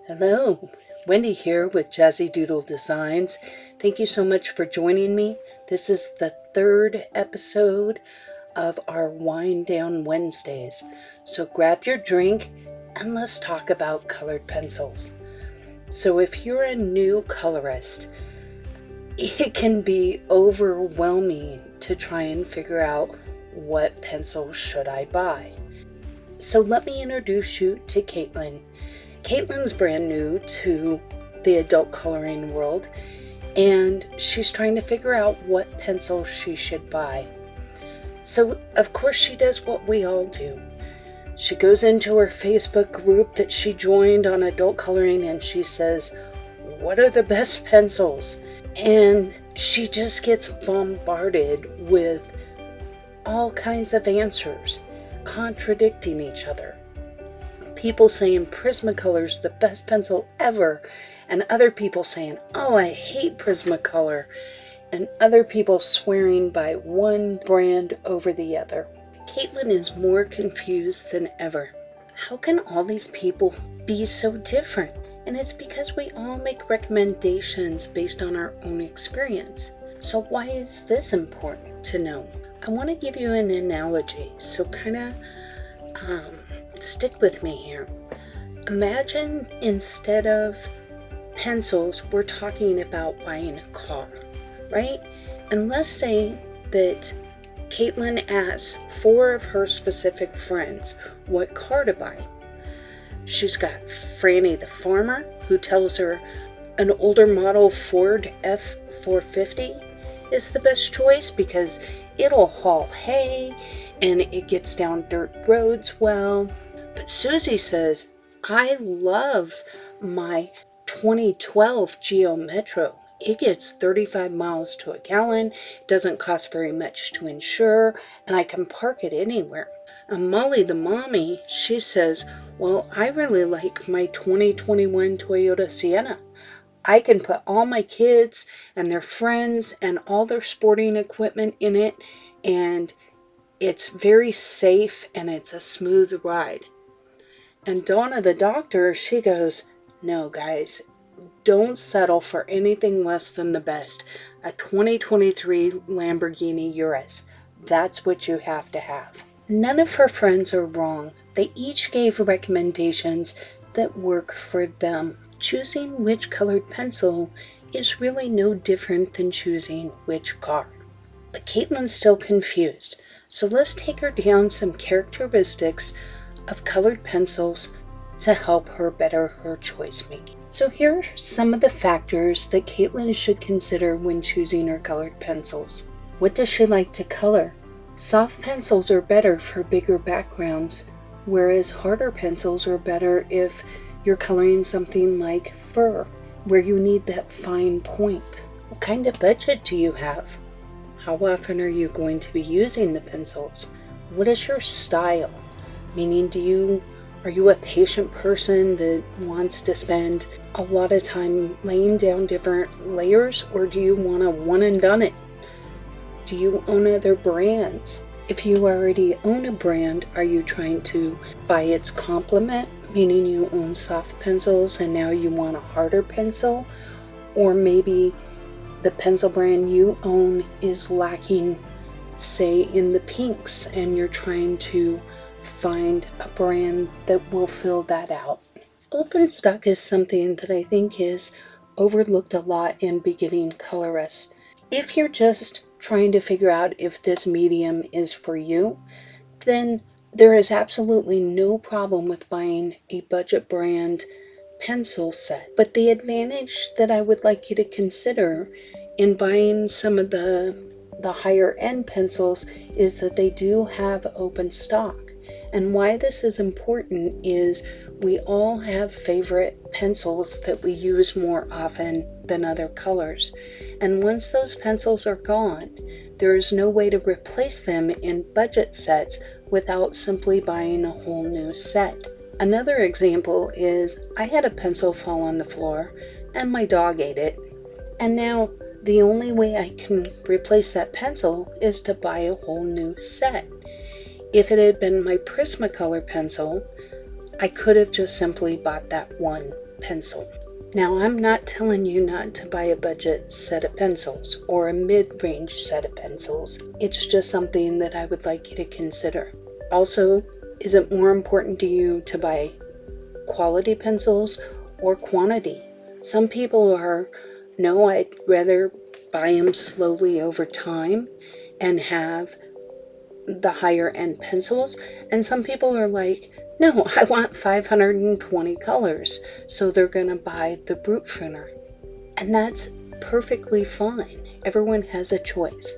Hello, Wendy here with Jazzy Doodle Designs. Thank you so much for joining me. This is the third episode of our Wind Down Wednesdays. So grab your drink and let's talk about colored pencils. So if you're a new colorist, it can be overwhelming to try and figure out what pencils should I buy. So let me introduce you to Caitlyn. Caitlyn's brand new to the adult coloring world, and she's trying to figure out what pencil she should buy. So, of course, she does what we all do. She goes into her Facebook group that she joined on adult coloring and she says, "What are the best pencils?" And she just gets bombarded with all kinds of answers, contradicting each other. People saying Prismacolor's the best pencil ever, and other people saying, "Oh, I hate Prismacolor," and other people swearing by one brand over the other. Caitlyn is more confused than ever. How can all these people be so different? And it's because we all make recommendations based on our own experience. So why is this important to know? I want to give you an analogy, so kind of stick with me here. Imagine instead of pencils, we're talking about buying a car, right? And let's say that Caitlyn asks 4 of her specific friends what car to buy. She's got Franny the farmer, who tells her an older model Ford F450 is the best choice because it'll haul hay and it gets down dirt roads well. But Susie says, "I love my 2012 Geo Metro. It gets 35 miles to a gallon, doesn't cost very much to insure, and I can park it anywhere." And Molly the mommy, she says, "Well, I really like my 2021 Toyota Sienna. I can put all my kids and their friends and all their sporting equipment in it, and it's very safe and it's a smooth ride." And Donna the doctor, she goes, "No, guys, don't settle for anything less than the best. A 2023 Lamborghini Urus. That's what you have to have." None of her friends are wrong. They each gave recommendations that work for them. Choosing which colored pencil is really no different than choosing which car. But Caitlyn's still confused. So let's take her down some characteristics of colored pencils to help her better her choice making. So here are some of the factors that Caitlyn should consider when choosing her colored pencils. What does she like to color? Soft pencils are better for bigger backgrounds, whereas harder pencils are better if you're coloring something like fur, where you need that fine point. What kind of budget do you have? How often are you going to be using the pencils? What is your style? Meaning, are you a patient person that wants to spend a lot of time laying down different layers, or do you want to one and done it? Do you own other brands? If you already own a brand, are you trying to buy its complement, meaning you own soft pencils and now you want a harder pencil? Or maybe the pencil brand you own is lacking, say, in the pinks, and you're trying to find a brand that will fill that out. Open stock is something that I think is overlooked a lot in beginning colorists. If you're just trying to figure out if this medium is for you, then there is absolutely no problem with buying a budget brand pencil set. But the advantage that I would like you to consider in buying some of the higher end pencils is that they do have open stock. And why this is important is we all have favorite pencils that we use more often than other colors. And once those pencils are gone, there is no way to replace them in budget sets without simply buying a whole new set. Another example is I had a pencil fall on the floor and my dog ate it. And now the only way I can replace that pencil is to buy a whole new set. If it had been my Prismacolor pencil, I could have just simply bought that one pencil. Now, I'm not telling you not to buy a budget set of pencils or a mid-range set of pencils. It's just something that I would like you to consider. Also, is it more important to you to buy quality pencils or quantity? Some people are, no, I'd rather buy them slowly over time and have the higher end pencils. And some people are like, no, I want 520 colors. So they're going to buy the brute printer. And that's perfectly fine. Everyone has a choice.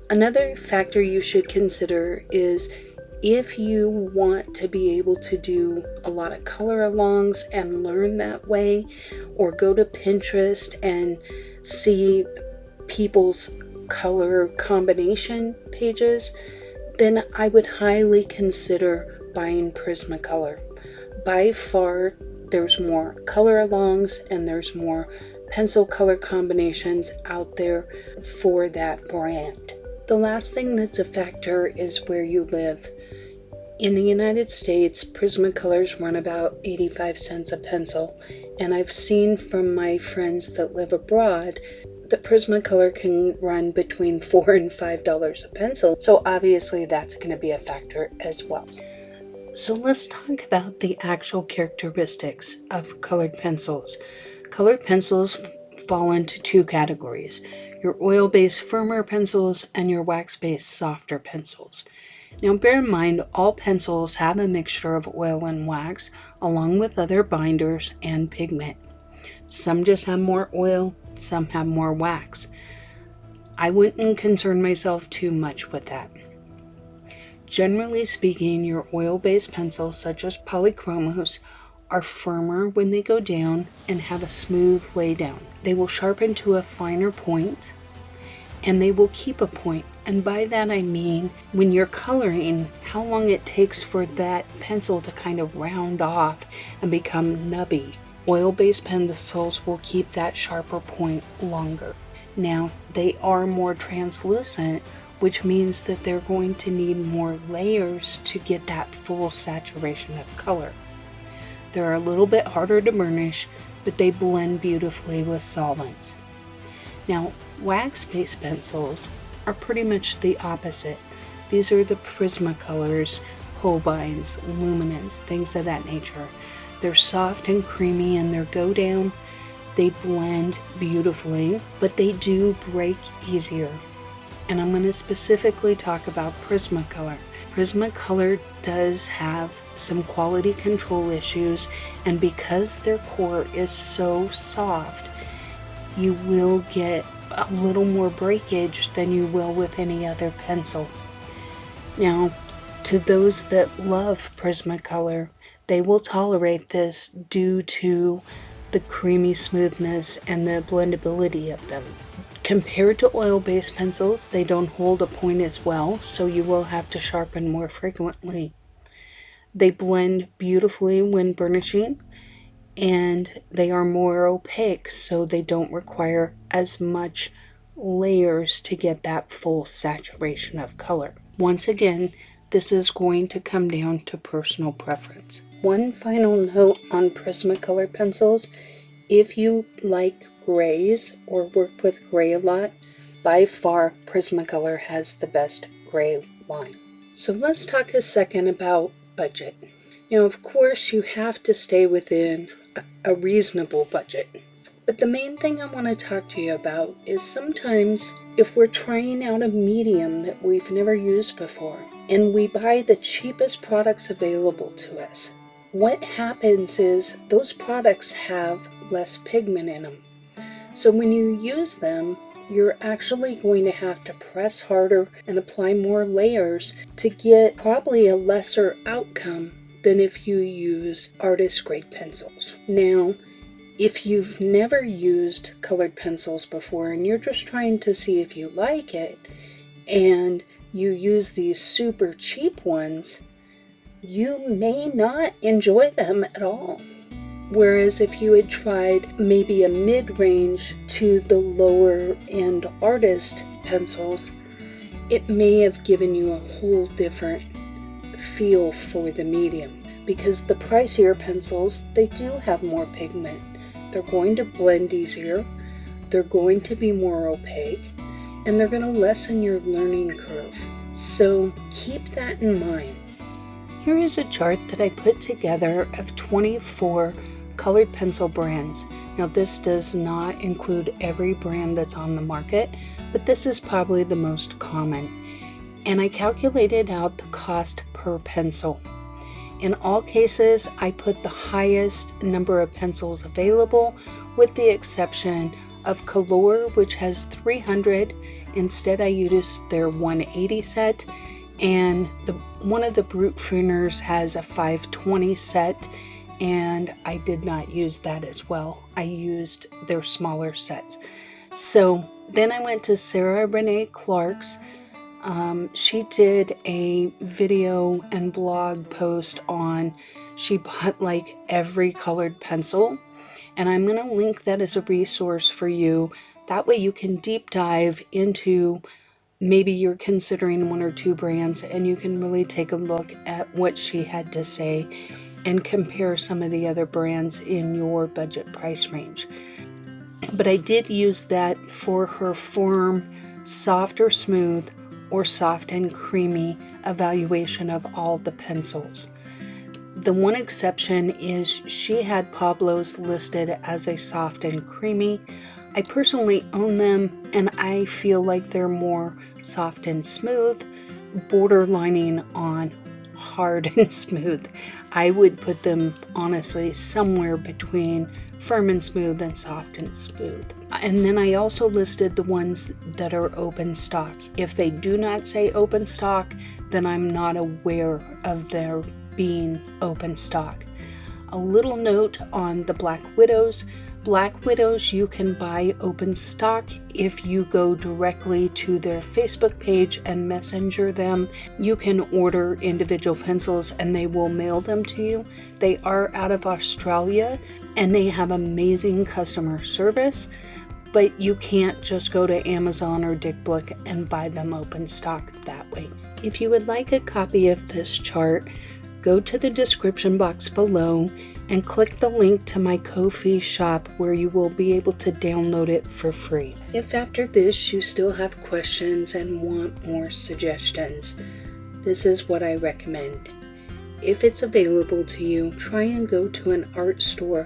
Another factor you should consider is if you want to be able to do a lot of color alongs and learn that way, or go to Pinterest and see people's color combination pages, then I would highly consider buying Prismacolor. By far, there's more color alongs and there's more pencil color combinations out there for that brand. The last thing that's a factor is where you live. In the United States, Prismacolors run about 85 cents a pencil, and I've seen from my friends that live abroad that Prismacolor can run between $4 and $5 a pencil, so obviously that's going to be a factor as well. So let's talk about the actual characteristics of colored pencils. Colored pencils fall into two categories: your oil-based firmer pencils and your wax-based softer pencils. Now bear in mind, all pencils have a mixture of oil and wax along with other binders and pigment. Some just have more oil, some have more wax. I wouldn't concern myself too much with that. Generally speaking, your oil-based pencils such as polychromos are firmer when they go down and have a smooth laydown. They will sharpen to a finer point and they will keep a point. And by that I mean when you're coloring, how long it takes for that pencil to kind of round off and become nubby. Oil-based pencils will keep that sharper point longer. Now, they are more translucent, which means that they're going to need more layers to get that full saturation of color. They're a little bit harder to burnish, but they blend beautifully with solvents. Now, wax-based pencils are pretty much the opposite. These are the Prismacolors, Holbeins, Luminance, things of that nature. They're soft and creamy in their go down. They blend beautifully, but they do break easier. And I'm going to specifically talk about Prismacolor. Prismacolor does have some quality control issues, and because their core is so soft, you will get a little more breakage than you will with any other pencil. Now, to those that love Prismacolor, they will tolerate this due to the creamy smoothness and the blendability of them. Compared to oil-based pencils, they don't hold a point as well, so you will have to sharpen more frequently. They blend beautifully when burnishing, and they are more opaque, so they don't require as much layers to get that full saturation of color. Once again, this is going to come down to personal preference. One final note on Prismacolor pencils: if you like grays or work with gray a lot, by far Prismacolor has the best gray line. So let's talk a second about budget. Now, of course, you have to stay within a reasonable budget. But the main thing I want to talk to you about is sometimes if we're trying out a medium that we've never used before and we buy the cheapest products available to us, what happens is those products have less pigment in them. So when you use them, you're actually going to have to press harder and apply more layers to get probably a lesser outcome than if you use artist grade pencils. Now, if you've never used colored pencils before and you're just trying to see if you like it, and you use these super cheap ones, you may not enjoy them at all. Whereas if you had tried maybe a mid-range to the lower end artist pencils, it may have given you a whole different feel for the medium. because the pricier pencils, they do have more pigment. They're going to blend easier, they're going to be more opaque, and they're going to lessen your learning curve. So keep that in mind. Here is a chart that I put together of 24 colored pencil brands. Now this does not include every brand that's on the market, but this is probably the most common. And I calculated out the cost per pencil. In all cases, I put the highest number of pencils available, with the exception of Color, which has 300. Instead, I used their 180 set, and one of the Brute Funers has a 520 set, and I did not use that as well. I used their smaller sets. So then I went to Sarah Renee Clark's. She did a video and blog post on, she bought like every colored pencil, and I'm going to link that as a resource for you. That way you can deep dive into, maybe you're considering one or two brands, and you can really take a look at what she had to say and compare some of the other brands in your budget price range. But I did use that for her firm, soft or smooth, or soft and creamy evaluation of all the pencils. The one exception is she had Pablo's listed as a soft and creamy. I personally own them, and I feel like they're more soft and smooth, borderlining on hard and smooth. I would put them honestly somewhere between firm and smooth and soft and smooth. And then I also listed the ones that are open stock. If they do not say open stock, then I'm not aware of their being open stock. A little note on the Black Widows. Black Widows you can buy open stock if you go directly to their Facebook page and messenger them. You can order individual pencils and they will mail them to you. They are out of Australia and they have amazing customer service, but you can't just go to Amazon or Dick Blick and buy them open stock that way. If you would like a copy of this chart, go to the description box below and click the link to my Ko-fi shop, where you will be able to download it for free. If after this you still have questions and want more suggestions, this is what I recommend. If it's available to you, try and go to an art store.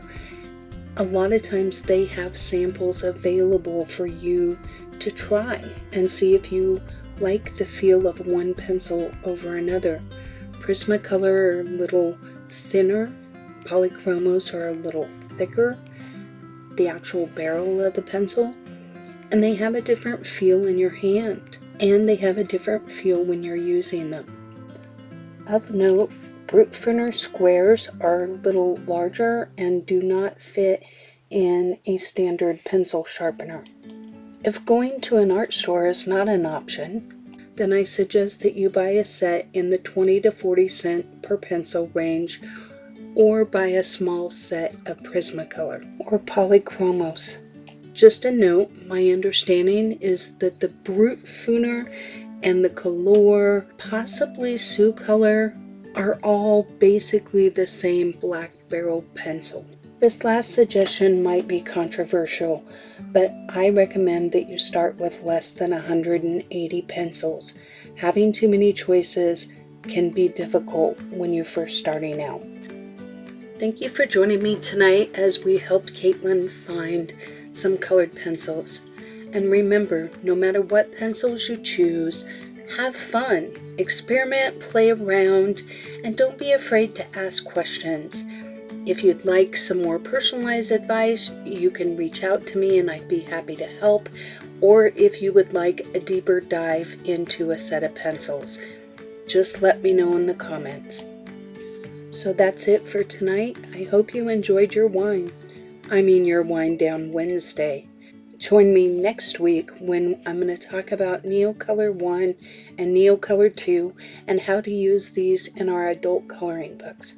A lot of times they have samples available for you to try and see if you like the feel of one pencil over another. Prismacolor are a little thinner, polychromos are a little thicker, the actual barrel of the pencil, and they have a different feel in your hand, and they have a different feel when you're using them. Of note, Brute Funer squares are a little larger and do not fit in a standard pencil sharpener. If going to an art store is not an option, then I suggest that you buy a set in the 20 to 40 cent per pencil range, or buy a small set of Prismacolor or polychromos. Just a note, my understanding is that the Brute Funer and the Color, possibly Sioux Color, are all basically the same black barrel pencil. This last suggestion might be controversial, but I recommend that you start with less than 180 pencils. Having too many choices can be difficult when you're first starting out. Thank you for joining me tonight as we helped Caitlyn find some colored pencils. And remember, no matter what pencils you choose, have fun, experiment, play around, and don't be afraid to ask questions. If you'd like some more personalized advice, you can reach out to me and I'd be happy to help. Or if you would like a deeper dive into a set of pencils, just let me know in the comments. So that's it for tonight. I hope you enjoyed your your Wind Down Wednesday. Join me next week when I'm going to talk about Neocolor 1 and Neocolor 2 and how to use these in our adult coloring books.